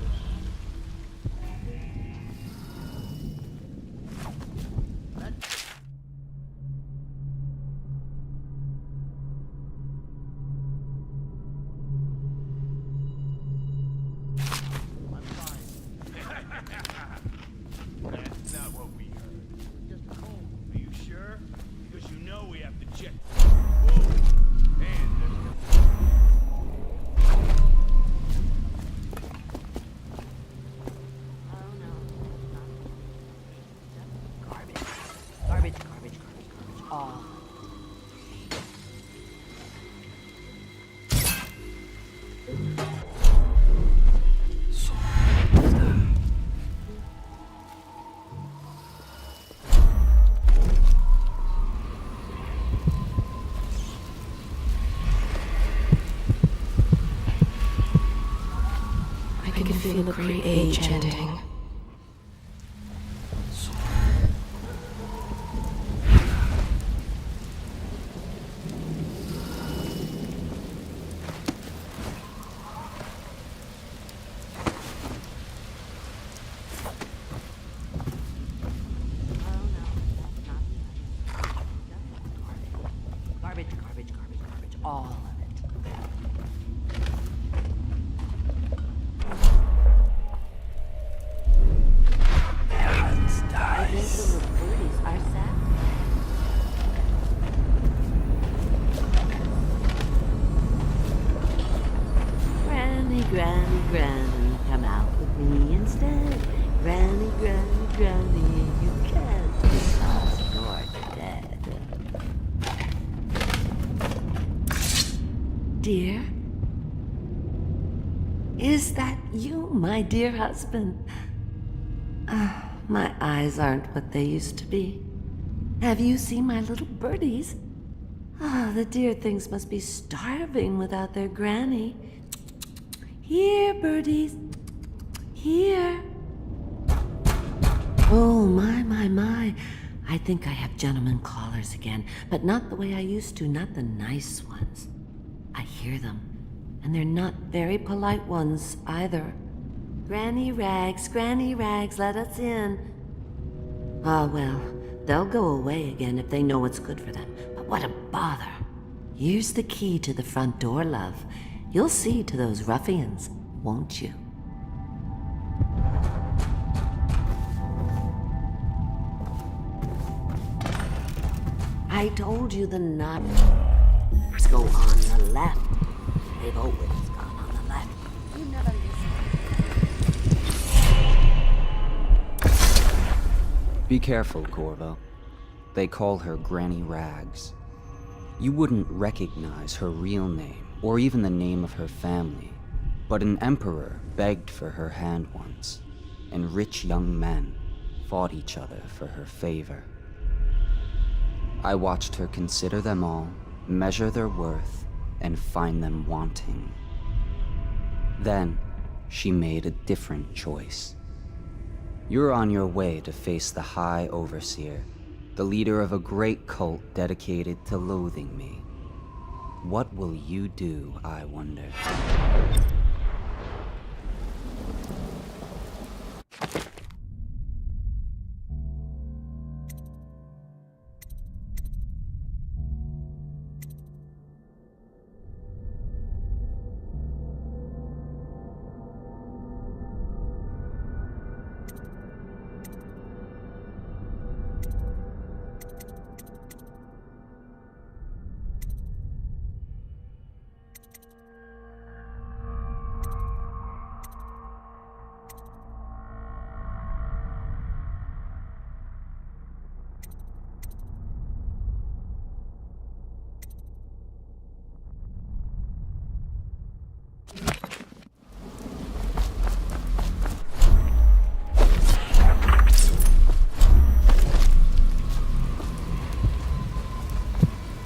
That's not what we heard. Just cold. Are you sure? Because you know we have to check. Whoa. And Garbage. All. I can feel a great age ending. Garbage. All of it. I think the little birdies are sad. Granny, come out with me instead. Granny, you can't because you're dead. Dear? Is that you, my dear husband? My eyes aren't what they used to be. Have you seen my little birdies? The dear things must be starving without their granny. Here, birdies. Here. Oh, my. I think I have gentlemen callers again, but not the way I used to, not the nice ones. I hear them, and they're not very polite ones either. Granny Rags, let us in. Ah, well, they'll go away again if they know what's good for them. But What a bother. Here's the key to the front door, love. You'll see to those ruffians, won't you? I told you the nuts go on the left. They've always gone on the left. You never listen. Be careful, Corvo. They call her Granny Rags. You wouldn't recognize her real name, or even the name of her family, but an emperor begged for her hand once, and rich young men fought each other for her favor. I watched her consider them all, measure their worth, and find them wanting. Then, she made a different choice. You're on your way to face the High Overseer, the leader of a great cult dedicated to loathing me. What will you do, I wonder?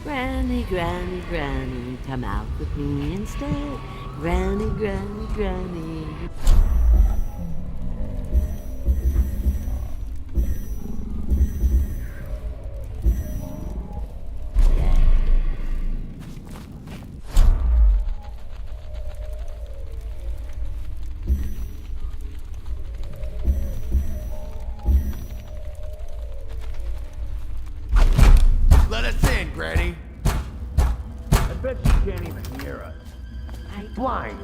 Granny, Granny, Granny, come out with me instead. Granny, Granny, Granny. Let us in, Granny. I bet you can't even hear us. Blind.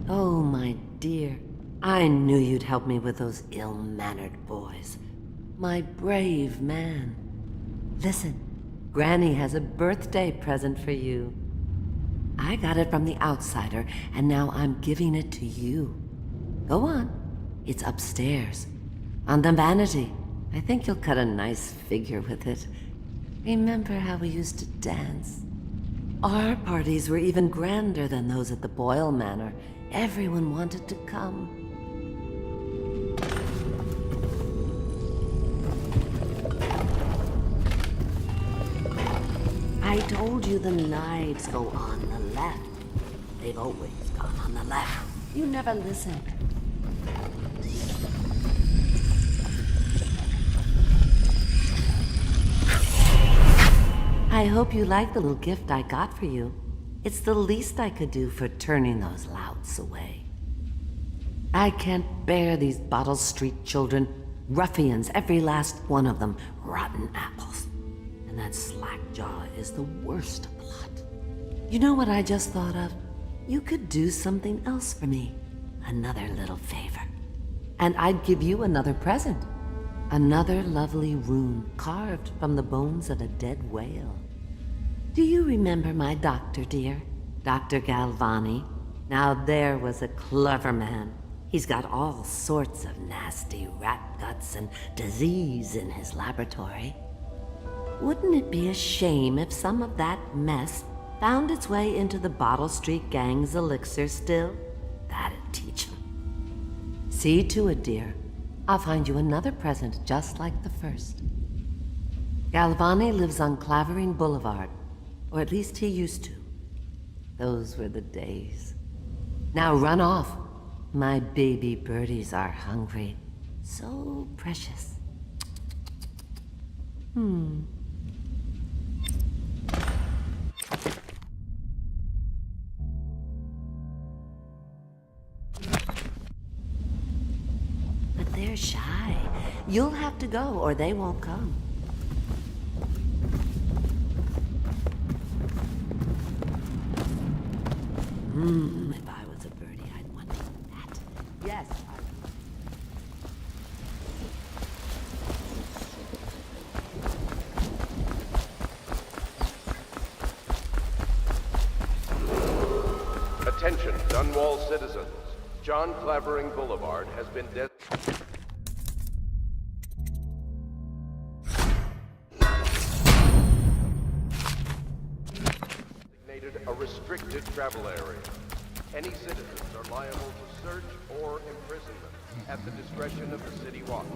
Oh, my dear. I knew you'd help me with those ill-mannered boys. My brave man. Listen, Granny has a birthday present for you. I got it from the outsider, and now I'm giving it to you. Go on. It's upstairs. On the vanity. I think you'll cut a nice figure with it. Remember how we used to dance? Our parties were even grander than those at the Boyle Manor. Everyone wanted to come. I told you the knives go on the left. They've always gone on the left. You never listened. I hope you like the little gift I got for you. It's the least I could do for turning those louts away. I can't bear these Bottle Street children. Ruffians, every last one of them. Rotten apples. And that slackjaw is the worst of the lot. You know what I just thought of? You could do something else for me. Another little favor. And I'd give you another present. Another lovely rune carved from the bones of a dead whale. Do you remember my doctor, dear? Dr. Galvani? Now there was a clever man. He's got all sorts of nasty rat guts and disease in his laboratory. Wouldn't it be a shame if some of that mess found its way into the Bottle Street Gang's elixir still? That'd teach him. See to it, dear. I'll find you another present just like the first. Galvani lives on Clavering Boulevard, or at least he used to. Those were the days. Now run off. My baby birdies are hungry. So precious. But they're shy. You'll have to go or they won't come. If I was a birdie, I'd want that. Yes. Attention, Dunwall citizens. John Clavering Boulevard has been designated a restricted travel area. Any citizens are liable to search or imprisonment at the discretion of the City Watch.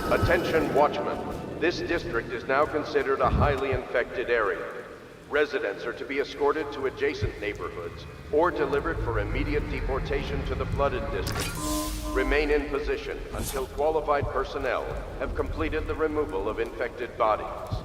Attention watchmen. This district is now considered a highly infected area. Residents are to be escorted to adjacent neighborhoods or delivered for immediate deportation to the flooded district. Remain in position until qualified personnel have completed the removal of infected bodies.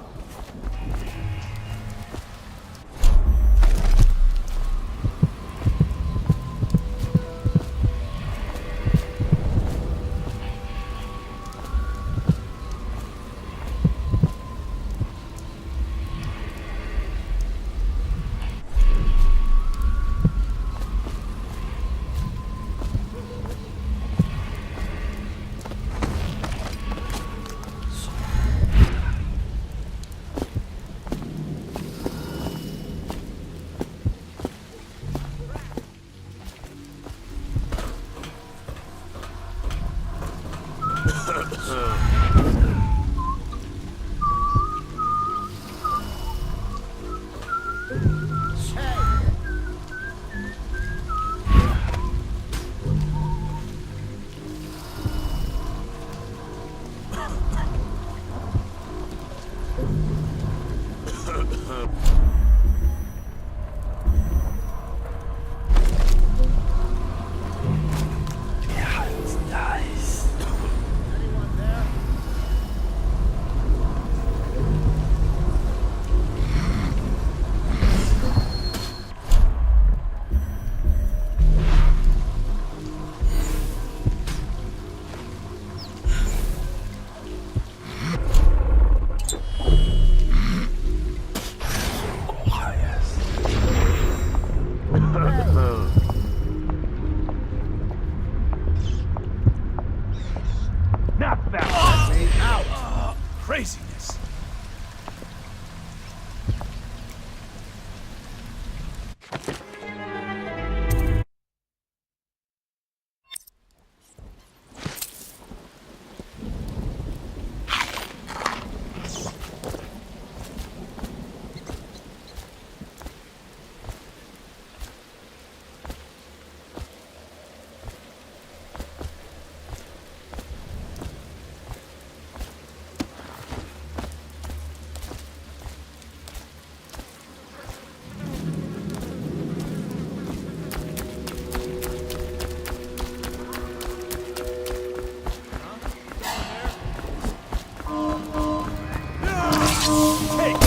Take